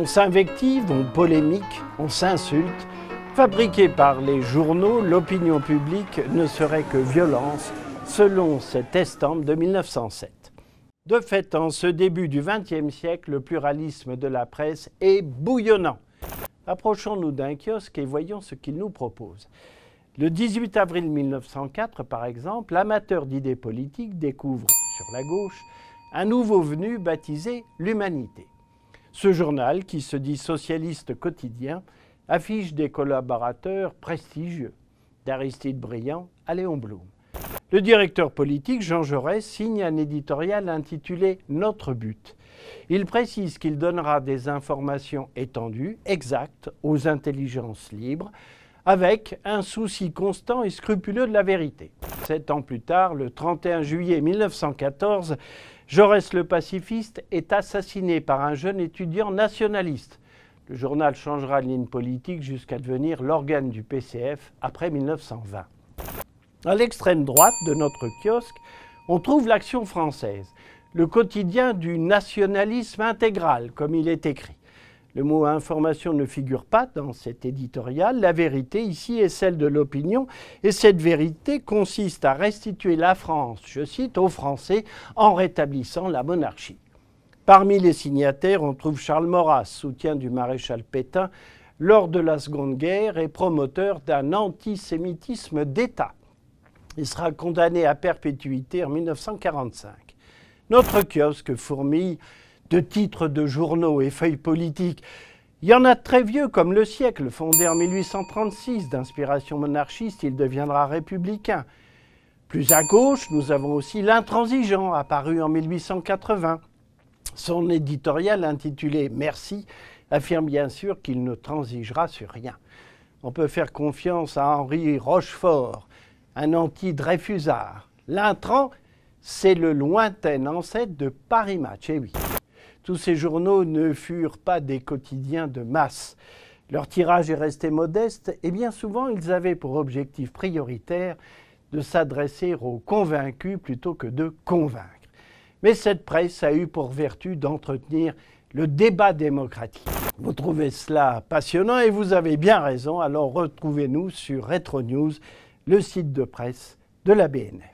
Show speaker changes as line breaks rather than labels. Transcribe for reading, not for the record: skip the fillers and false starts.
On s'invective, on polémique, on s'insulte. Fabriqué par les journaux, l'opinion publique ne serait que violence, selon cette estampe de 1907. De fait, en ce début du XXe siècle, le pluralisme de la presse est bouillonnant. Approchons-nous d'un kiosque et voyons ce qu'il nous propose. Le 18 avril 1904, par exemple, l'amateur d'idées politiques découvre, sur la gauche, un nouveau venu baptisé l'Humanité. Ce journal, qui se dit socialiste quotidien, affiche des collaborateurs prestigieux, d'Aristide Briand à Léon Blum. Le directeur politique, Jean Jaurès, signe un éditorial intitulé « Notre but ». Il précise qu'il donnera des informations étendues, exactes, aux intelligences libres, avec un souci constant et scrupuleux de la vérité. 7 ans plus tard, le 31 juillet 1914, Jaurès le pacifiste est assassiné par un jeune étudiant nationaliste. Le journal changera de ligne politique jusqu'à devenir l'organe du PCF après 1920. À l'extrême droite de notre kiosque, on trouve l'Action française, le quotidien du nationalisme intégral, comme il est écrit. Le mot « information » ne figure pas dans cet éditorial. La vérité ici est celle de l'opinion et cette vérité consiste à restituer la France, je cite, aux Français en rétablissant la monarchie. Parmi les signataires, on trouve Charles Maurras, soutien du maréchal Pétain lors de la Seconde Guerre et promoteur d'un antisémitisme d'État. Il sera condamné à perpétuité en 1945. Notre kiosque fourmille de titres de journaux et feuilles politiques. Il y en a de très vieux, comme Le Siècle, fondé en 1836, d'inspiration monarchiste, il deviendra républicain. Plus à gauche, nous avons aussi L'Intransigeant, apparu en 1880. Son éditorial intitulé « Merci » affirme bien sûr qu'il ne transigera sur rien. On peut faire confiance à Henri Rochefort, un anti-Dreyfusard. L'Intran, c'est le lointain ancêtre de Paris Match, eh oui. Tous ces journaux ne furent pas des quotidiens de masse. Leur tirage est resté modeste et bien souvent ils avaient pour objectif prioritaire de s'adresser aux convaincus plutôt que de convaincre. Mais cette presse a eu pour vertu d'entretenir le débat démocratique. Vous trouvez cela passionnant et vous avez bien raison, alors retrouvez-nous sur Retro News, le site de presse de la BNF.